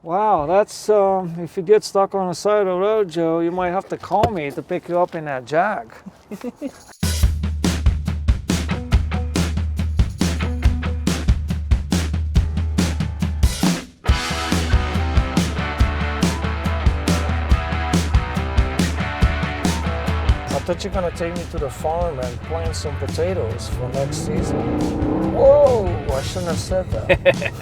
Wow, that's if you get stuck on the side of the road, Joe, you might have to call me to pick you up in that Jag. I thought you were gonna take me to the farm and plant some potatoes for next season. Whoa, I shouldn't have said that.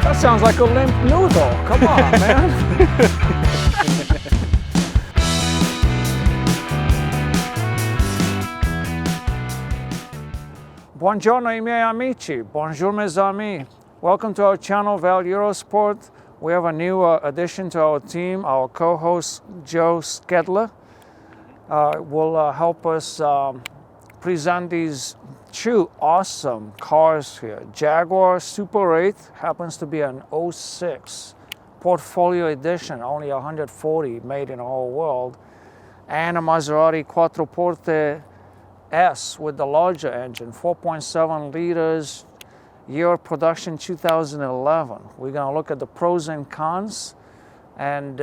That sounds like a limp noodle. Come on, man. Buongiorno i miei amici. Bonjour mes amis. Welcome to our channel, Val Eurosport. We have a new addition to our team. Our co-host, Joe Skedler, will help us present these two awesome cars here. Jaguar Super 8 happens to be an 06 Portfolio Edition, only 140 made in the whole world. And a Maserati Quattroporte S with the larger engine, 4.7 liters, year of production 2011. We're gonna look at the pros and cons, and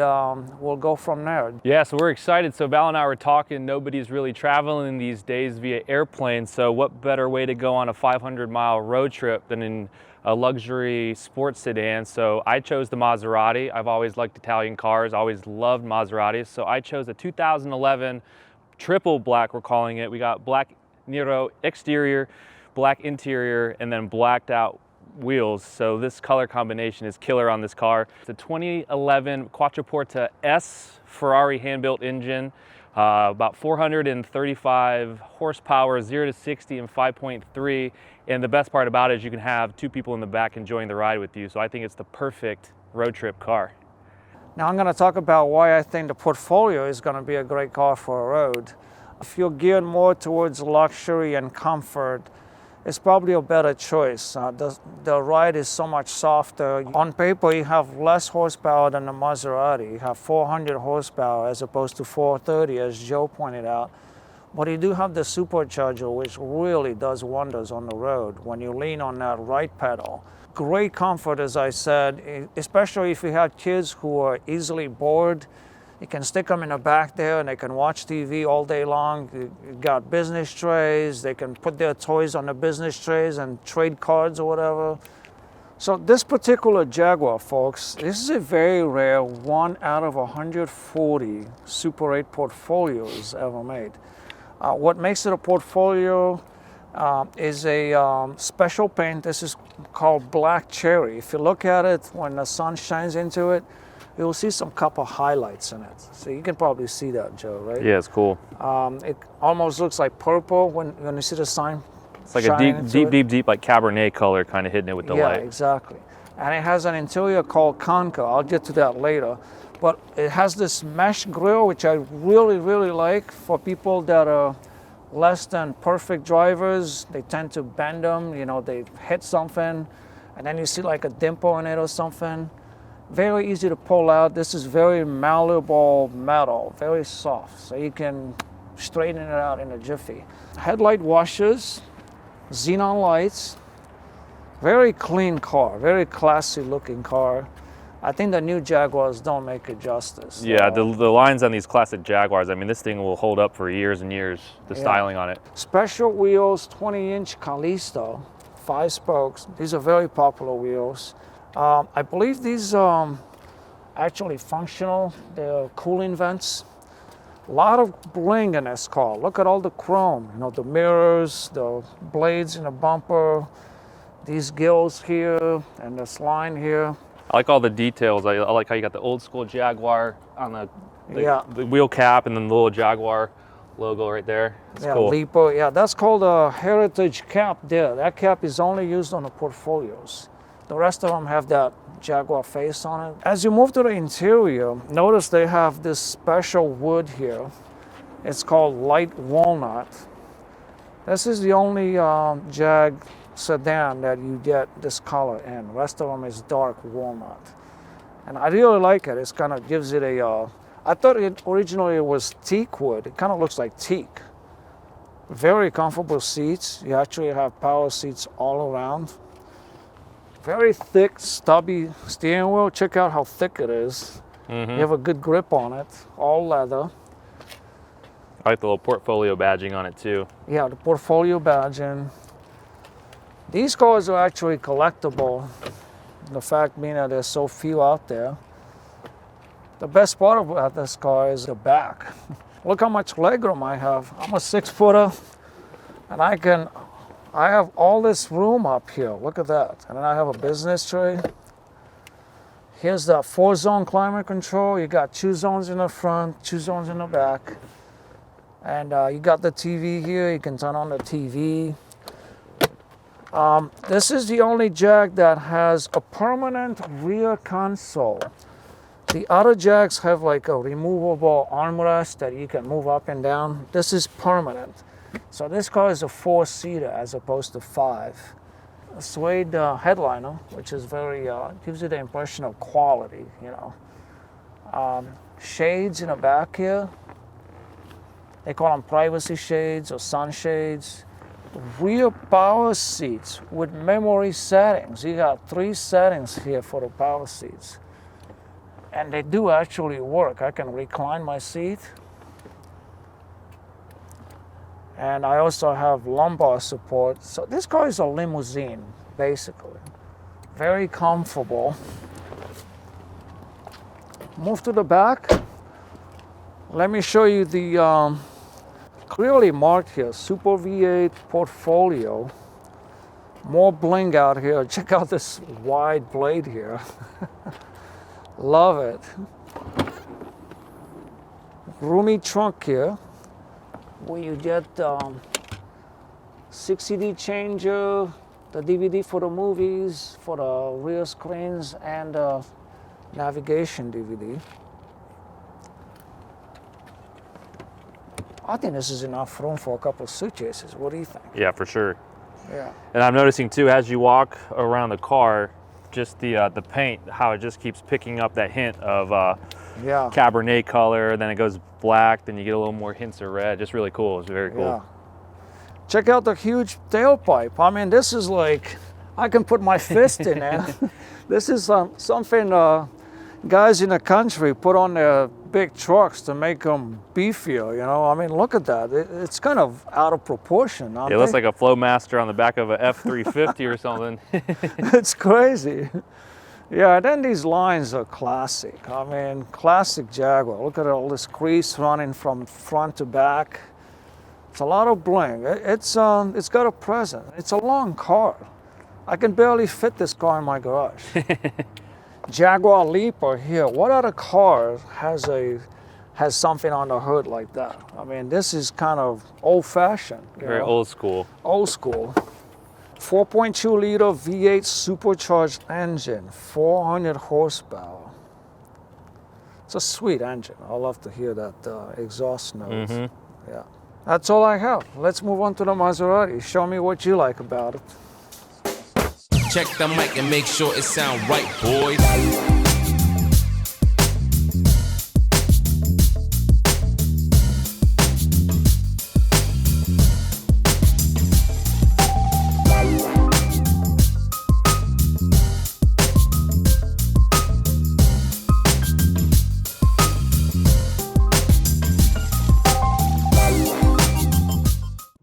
we'll go from there. Yeah, so we're excited. So Val and I were talking, nobody's really traveling these days via airplane, so what better way to go on a 500-mile road trip than in a luxury sports sedan? So I chose the Maserati. I've always liked Italian cars, always loved Maseratis, so I chose a 2011 triple black, we're calling it. We got black Nero exterior, black interior, and then blacked out wheels. So this color combination is killer on this car. It's a 2011 Quattroporte S Ferrari hand-built engine, about 435 horsepower, 0 to 60 in 5.3. And the best part about it is you can have two people in the back enjoying the ride with you. So I think it's the perfect road trip car. Now I'm going to talk about why I think the Portfolio is going to be a great car for a road. If you're geared more towards luxury and comfort, it's probably a better choice. The ride is so much softer. On paper, you have less horsepower than the Maserati. You have 400 horsepower as opposed to 430, as Joe pointed out. But you do have the supercharger, which really does wonders on the road when you lean on that right pedal. Great comfort, as I said, especially if you have kids who are easily bored. You can stick them in the back there and they can watch TV all day long. You got business trays. They can put their toys on the business trays and trade cards or whatever. So this particular Jaguar, folks, this is a very rare 1 out of 140 Super 8 Portfolios ever made. What makes it a Portfolio is a special paint. This is called Black Cherry. If you look at it when the sun shines into it, you'll see some couple highlights in it. So you can probably see that, Joe, right? Yeah, it's cool. It almost looks like purple when you see the sign. It's like a deep, like Cabernet color kind of hitting it with the light. Yeah, exactly. And it has an interior called Conca. I'll get to that later. But it has this mesh grille, which I really, really like for people that are less than perfect drivers. They tend to bend them, you know, they hit something, and then you see like a dimple in it or something. Very easy to pull out. This is very malleable metal, very soft, so you can straighten it out in a jiffy. Headlight washers, xenon lights, very clean car, very classy looking car. I think the new Jaguars don't make it justice. Yeah, the lines on these classic Jaguars, I mean, this thing will hold up for years and years, the styling on it. Special wheels, 20-inch Callisto, 5 spokes. These are very popular wheels. I believe these are actually functional. They're cooling vents. A lot of bling in this car. Look at all the chrome, you know, the mirrors, the blades in the bumper, these gills here, and this line here. I like all the details. I like how you got the old school Jaguar on the wheel cap and then the little Jaguar logo right there. It's cool. Leaper. Yeah, that's called a heritage cap there. That cap is only used on the Portfolios. The rest of them have that Jaguar face on it. As you move to the interior, notice they have this special wood here. It's called light walnut. This is the only Jag sedan that you get this color in. The rest of them is dark walnut. And I really like it. It kind of gives it a, I thought it originally was teak wood. It kind of looks like teak. Very comfortable seats. You actually have power seats all around. Very thick, stubby steering wheel. Check out how thick it is. You have a good grip on it, all leather. I like the little portfolio badging on it too. Yeah, the portfolio badging. These cars are actually collectible. The fact being that there's so few out there. The best part about this car is the back. Look how much legroom I have. I'm a 6-footer, and I have all this room up here. Look at that. And then I have a business tray. Here's the 4-zone climate control. You got 2 zones in the front, 2 zones in the back. And you got the TV here. You can turn on the TV. This is the only Jag that has a permanent rear console. The other Jags have like a removable armrest that you can move up and down. This is permanent. So this car is a 4-seater as opposed to 5. A suede headliner, which is very, gives you the impression of quality, you know. Shades in the back here. They call them privacy shades or sunshades. Rear power seats with memory settings. You got 3 settings here for the power seats. And they do actually work. I can recline my seat. And I also have lumbar support. So this car is a limousine, basically. Very comfortable. Move to the back. Let me show you the clearly marked here, Super V8 portfolio. More bling out here. Check out this wide blade here. Love it. Roomy trunk here, where you get 6 CD changer, the DVD for the movies, for the rear screens, and navigation DVD. I think this is enough room for a couple of suitcases. What do you think? Yeah, for sure. Yeah. And I'm noticing too, as you walk around the car, just the paint, how it just keeps picking up that hint of Yeah. Cabernet color, then it goes black, then you get a little more hints of red. Just really cool. It's very cool. Yeah. Check out the huge tailpipe. I mean, this is like, I can put my fist in there. This is something guys in the country put on their big trucks to make them beefier, you know? I mean, look at that. It's kind of out of proportion, aren't It looks they? like a Flowmaster on the back of a F350 or something. It's crazy. Yeah, then these lines are classic. I mean, classic Jaguar. Look at all this crease running from front to back. It's a lot of bling. It's got a presence. It's a long car. I can barely fit this car in my garage. Jaguar Leaper here. What other car has something on the hood like that? I mean, this is kind of old-fashioned. Very old school. Old school. 4.2 liter V8 supercharged engine, 400 horsepower. It's a sweet engine. I love to hear that exhaust note. Yeah. That's all I have. Let's move on to the Maserati. Show me what you like about it. Check the mic and make sure it sound right, boys.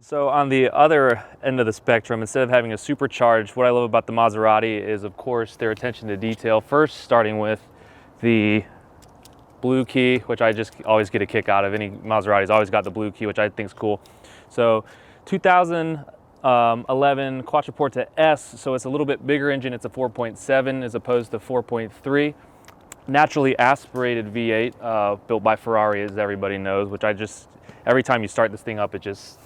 So on the other end of the spectrum, instead of having a supercharged, what I love about the Maserati is, of course, their attention to detail. First, starting with the blue key, which I just always get a kick out of. Any Maserati's always got the blue key, which I think is cool. So 2011 Quattroporte S, so it's a little bit bigger engine. It's a 4.7 as opposed to 4.3. Naturally aspirated V8, built by Ferrari, as everybody knows, which I just, every time you start this thing up, it just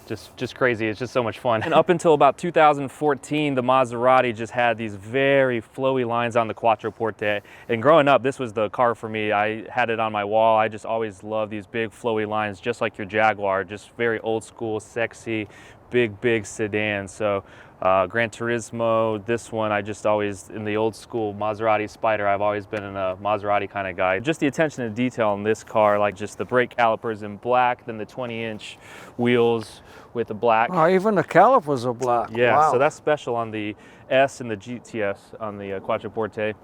crazy. It's just so much fun. And up until about 2014, the Maserati just had these very flowy lines on the Quattroporte. And growing up, this was the car for me. I had it on my wall. I just always loved these big flowy lines, just like your Jaguar, just very old school, sexy, big sedan. So Gran Turismo, this one, I just always, in the old school Maserati Spider, I've always been in a Maserati kind of guy. Just the attention to detail on this car, like just the brake calipers in black, then the 20-inch wheels with the black. Oh, even the calipers are black. Yeah, wow. So that's special on the S and the GTS on the Quattroporte.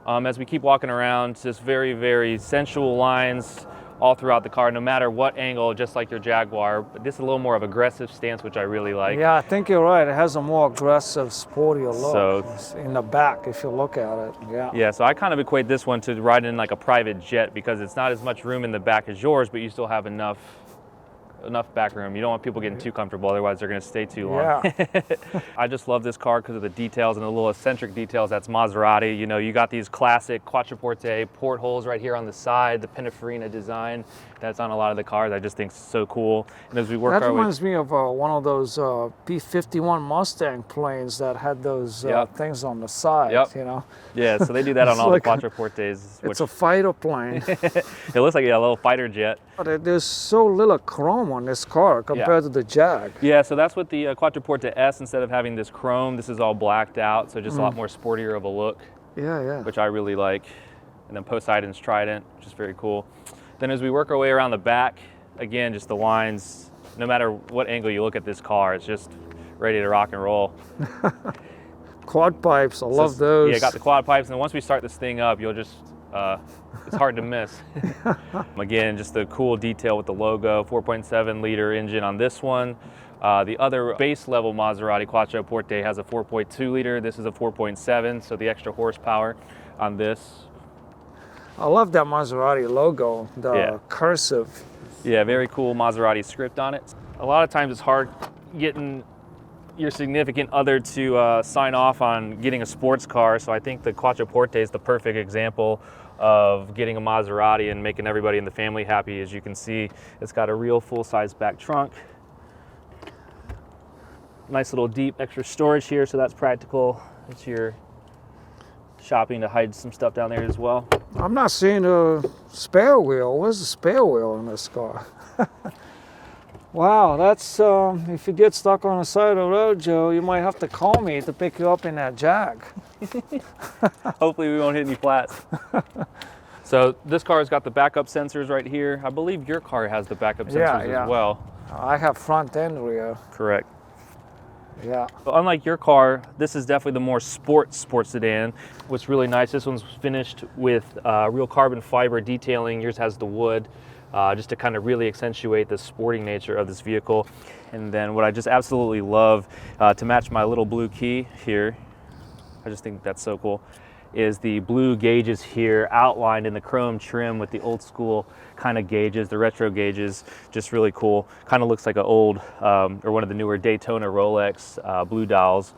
As we keep walking around, just very sensual lines all throughout the car, no matter what angle, just like your Jaguar. But this is a little more of aggressive stance, which I really like. Yeah, I think you're right. It has a more aggressive, sportier look. So in the back, if you look at it, yeah. Yeah, so I kind of equate this one to riding in like a private jet because it's not as much room in the back as yours, but you still have enough back room. You don't want people getting too comfortable, otherwise they're going to stay too long. Yeah. I just love this car because of the details and the little eccentric details. That's Maserati. You know, you got these classic Quattroporte portholes right here on the side, the Pininfarina design that's on a lot of the cars. I just think it's so cool. And as we work That our way, reminds me of one of those P-51 Mustang planes that had those Yep. things on the side, Yep. you know. yeah, so they do that on It's all like the Quattroportes. It's a fighter plane. It looks like a little fighter jet. But there's so little chrome on this car compared to the Jag. Yeah, so that's what the Quattroporte S, instead of having this chrome, this is all blacked out, so just a lot more sportier of a look, Yeah. which I really like. And then Poseidon's Trident, which is very cool. Then as we work our way around the back, again, just the lines, no matter what angle you look at this car, it's just ready to rock and roll. Quad pipes, I love those. Yeah, got the quad pipes, and then once we start this thing up, you'll just, it's hard to miss. Again, just the cool detail with the logo, 4.7 liter engine on this one. The other base level Maserati Quattroporte has a 4.2 liter. This is a 4.7, so the extra horsepower on this. I love that Maserati logo, the Yeah. cursive. Yeah, very cool Maserati script on it. A lot of times it's hard getting your significant other to sign off on getting a sports car, so I think the Quattroporte is the perfect example of getting a Maserati and making everybody in the family happy. As you can see, it's got a real full-size back trunk. Nice little deep extra storage here, so that's practical. It's your shopping to hide some stuff down there as well. I'm not seeing a spare wheel. Where's the spare wheel in this car? Wow, that's, if you get stuck on the side of the road, Joe, you might have to call me to pick you up in that Jag. Hopefully we won't hit any flats. So this car's got the backup sensors right here. I believe your car has the backup sensors as well. I have front and rear. Correct. Yeah. But unlike your car, this is definitely the more sports sedan. What's really nice, this one's finished with real carbon fiber detailing. Yours has the wood, just to kind of really accentuate the sporting nature of this vehicle. And then what I just absolutely love, to match my little blue key here, I just think that's so cool, is the blue gauges here outlined in the chrome trim with the old school kind of gauges, the retro gauges, just really cool. Kind of looks like an old, or one of the newer Daytona Rolex blue dials.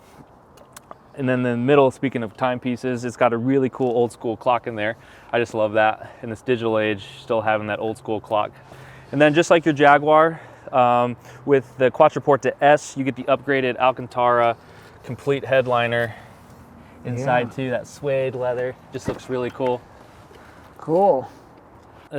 And then in the middle, speaking of timepieces, it's got a really cool old school clock in there. I just love that. In this digital age, still having that old school clock. And then just like your Jaguar, with the Quattroporte S, you get the upgraded Alcantara complete headliner. Inside too, that suede leather, just looks really cool. Cool.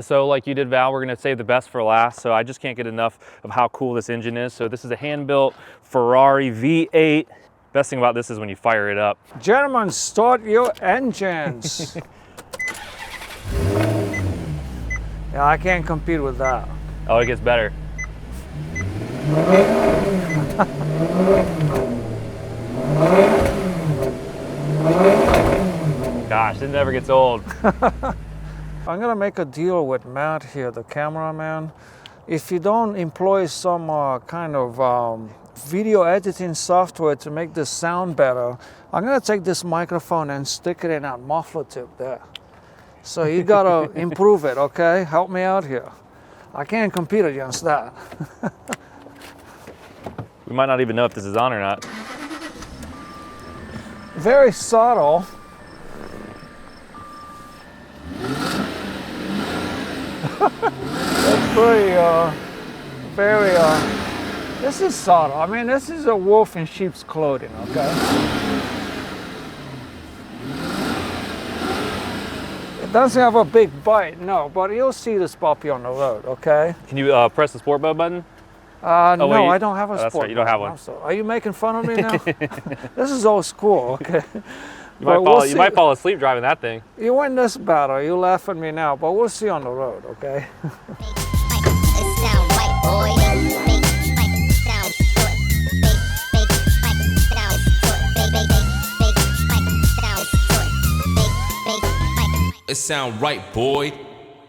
So like you did, Val, we're gonna save the best for last. So I just can't get enough of how cool this engine is. So this is a hand-built Ferrari V8. Best thing about this is when you fire it up. Gentlemen, start your engines. Yeah, I can't compete with that. Oh, it gets better. Gosh, it never gets old. I'm gonna make a deal with Matt here, the cameraman. If you don't employ some kind of video editing software to make this sound better, I'm gonna take this microphone and stick it in that muffler tip there. So you gotta improve it, okay? Help me out here. I can't compete against that. We might not even know if this is on or not. Very subtle. That's very, this is subtle. I mean, this is a wolf in sheep's clothing, okay? It doesn't have a big bite, no, but you'll see this puppy on the road, okay? Can you press the sport mode button? No, wait, I don't have a that's sport right, you don't have mode. one. Are you making fun of me now? This is old school, okay? You might, But you might fall asleep driving that thing. You win this battle, you laugh at me now, but we'll see on the road, okay? It sound right, boy.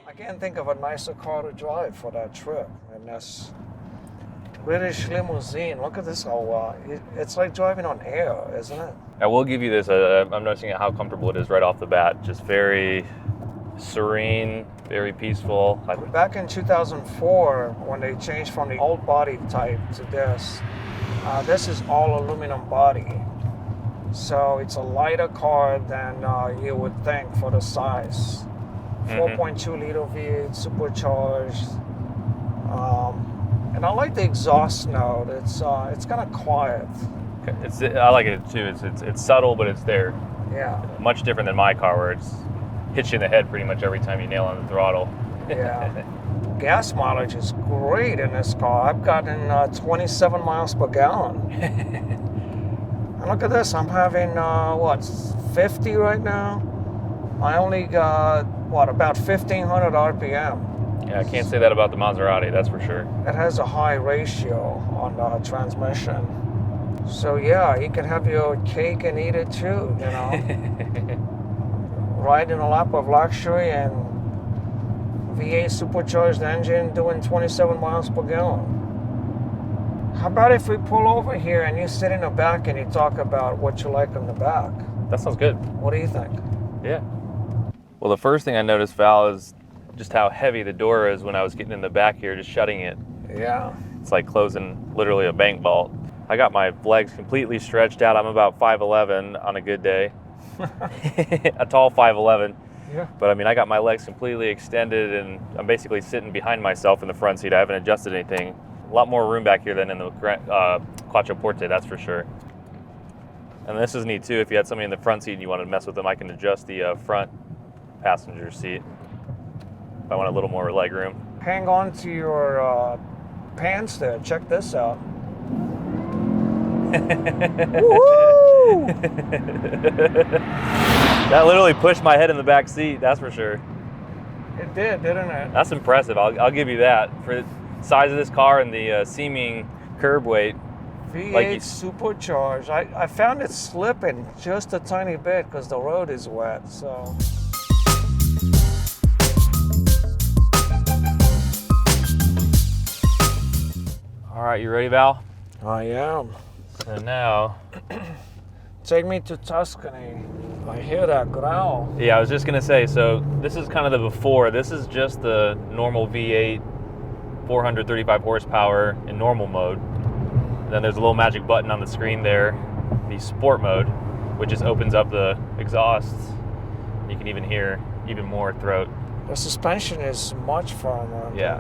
I can't think of a nicer car to drive for that trip, and that's British limousine. Look at this, it's like driving on air, isn't it? I will give you this, I'm noticing how comfortable it is right off the bat. Just very serene, very peaceful. Back in 2004, when they changed from the old body type to this is all aluminum body. So it's a lighter car than you would think for the size. 4.2 liter V8 supercharged. And I like the exhaust note. It's kind of quiet. I like it too. It's subtle, but it's there. Yeah. Much different than my car, where it's hits you in the head pretty much every time you nail on the throttle. Yeah. Gas mileage is great in this car. I've gotten 27 miles per gallon. And look at this. I'm having 50 right now. I only got about 1,500 RPM. Yeah, I can't say that about the Maserati, that's for sure. It has a high ratio on the transmission. So yeah, you can have your cake and eat it too, you know. Ride in a lap of luxury and V8 supercharged engine doing 27 miles per gallon. How about if we pull over here and you sit in the back and you talk about what you like in the back? That sounds good. What do you think? Yeah. Well, the first thing I noticed, Val, is just how heavy the door is when I was getting in the back here, just shutting it. Yeah. It's like closing literally a bank vault. I got my legs completely stretched out. I'm about 5'11" on a good day. A tall 5'11". Yeah. But I mean, I got my legs completely extended and I'm basically sitting behind myself in the front seat. I haven't adjusted anything. A lot more room back here than in the Quattroporte, that's for sure. And this is neat too. If you had somebody in the front seat and you want to mess with them, I can adjust the front passenger seat if I want a little more leg room. Hang on to your pants there. Check this out. Woo! That literally pushed my head in the back seat, that's for sure. It did, didn't it? That's impressive. I'll give you that. For the size of this car and the seeming curb weight. V8 supercharged. I found it slipping just a tiny bit because the road is wet, so. All right, you ready, Val? I am. So now, take me to Tuscany. I hear that growl. Yeah, I was just gonna say, so this is kind of the before. This is just the normal V8, 435 horsepower in normal mode. Then there's a little magic button on the screen there, the sport mode, which just opens up the exhausts. You can even hear even more throat. The suspension is much firmer. Yeah.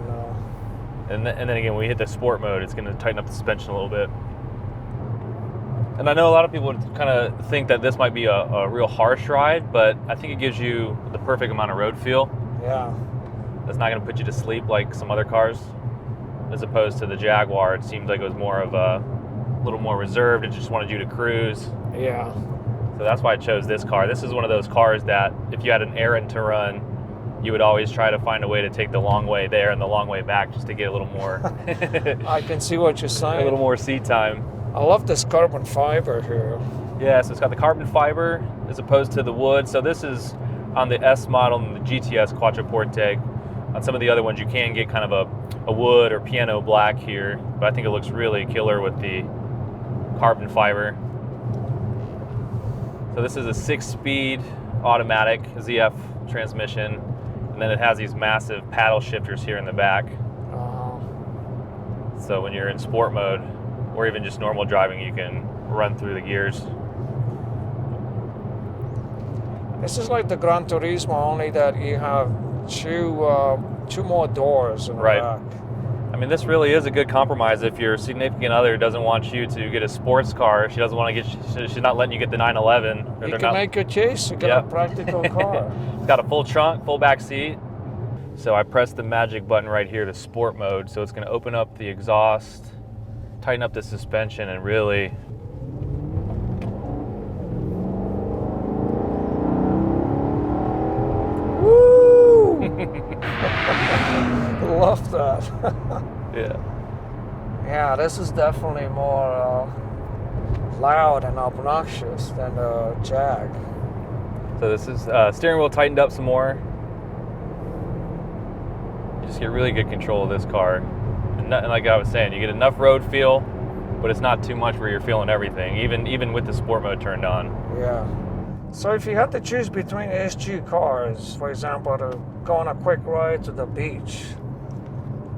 Than, and then again, when we hit the sport mode, it's gonna tighten up the suspension a little bit. And I know a lot of people would kind of think that this might be a real harsh ride, but I think it gives you the perfect amount of road feel. Yeah. That's not going to put you to sleep like some other cars. As opposed to the Jaguar, it seemed like it was more of a little more reserved. It just wanted you to cruise. Yeah. So that's why I chose this car. This is one of those cars that if you had an errand to run, you would always try to find a way to take the long way there and the long way back just to get a little more. I can see what you're saying. A little more seat time. I love this carbon fiber here. Yeah, so it's got the carbon fiber as opposed to the wood. So this is on the S model and the GTS Quattroporte. On some of the other ones, you can get kind of a wood or piano black here, but I think it looks really killer with the carbon fiber. So this is a 6-speed automatic ZF transmission, and then it has these massive paddle shifters here in the back. So when you're in sport mode, or even just normal driving, you can run through the gears. This is like the Gran Turismo, only that you have two more doors in the back. I mean, this really is a good compromise if your significant other doesn't want you to get a sports car. She doesn't want to get. She's not letting you get the 911. You can make a case. You get a practical car. It's got a full trunk, full back seat. So I pressed the magic button right here to sport mode. So it's going to open up the exhaust, tighten up the suspension, and really Woo! Love that. yeah. Yeah, this is definitely more loud and obnoxious than the Jag. So this is steering wheel tightened up some more. You just get really good control of this car. And like I was saying, you get enough road feel, but it's not too much where you're feeling everything, even with the sport mode turned on. Yeah. So if you had to choose between SG cars, for example, to go on a quick ride to the beach,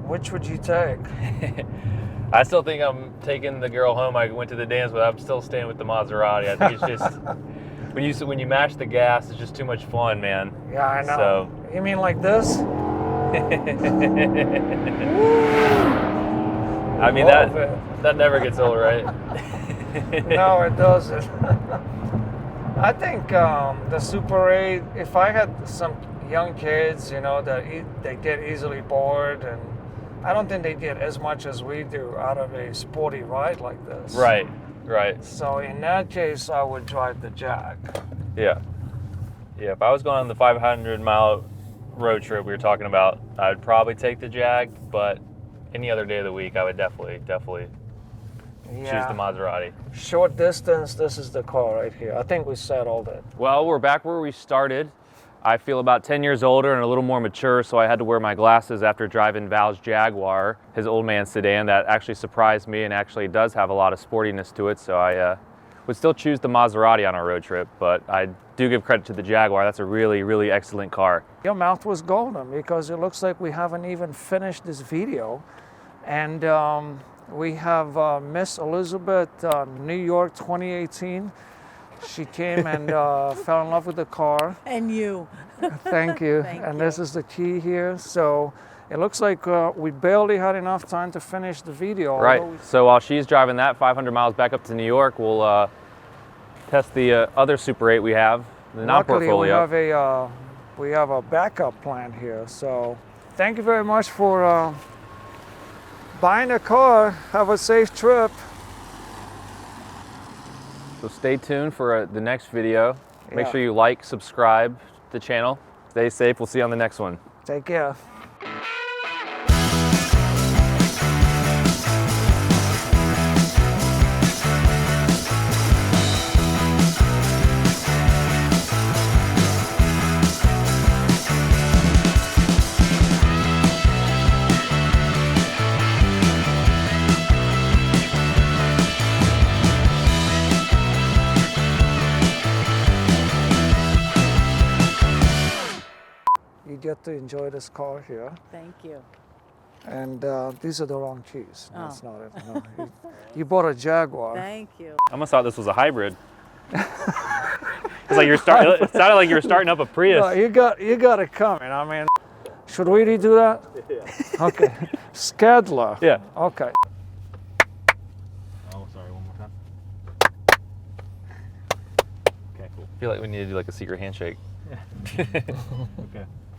which would you take? I still think I'm taking the girl home I went to the dance with. I'm still staying with the Maserati. I think it's just when you mash the gas, it's just too much fun, man. Yeah, I know. So you mean like this? I mean that never gets old, right? No, it doesn't. I think the Super 8, if I had some young kids, you know, that they get easily bored, and I don't think they get as much as we do out of a sporty ride like this. Right. So in that case, I would drive the Jag. Yeah. If I was going on the 500-mile road trip we were talking about, I'd probably take the Jag, but any other day of the week, I would definitely choose the Maserati. Short distance, this is the car right here. I think we settled it. Well, we're back where we started. I feel about 10 years older and a little more mature, so I had to wear my glasses after driving Val's Jaguar, his old man sedan, that actually surprised me and actually does have a lot of sportiness to it, so I would still choose the Maserati on our road trip, but I do give credit to the Jaguar. That's a really, really excellent car. Your mouth was golden because it looks like we haven't even finished this video. And we have Miss Elizabeth, New York 2018. She came and fell in love with the car. And you. Thank you. Thank and you. This is the key here. So it looks like we barely had enough time to finish the video. Right. So while she's driving that 500 miles back up to New York, we'll test the other Super 8 we have, the non-portfolio. Luckily, we have a backup plan here. So thank you very much for buying a car. Have a safe trip. So stay tuned for the next video. Make Yeah. sure you like, subscribe to the channel. Stay safe. We'll see you on the next one. Take care. You get to enjoy this car here. Thank you. And these are the wrong keys. No, Oh. it's not it. No. You bought a Jaguar. Thank you. I almost thought this was a hybrid. It's like it sounded like you were starting up a Prius. No, you got it coming. I mean, should we redo that? Yeah. Okay. Skadler. Yeah. Okay. Oh, sorry, one more time. Okay, cool. I feel like we need to do like a secret handshake. Okay.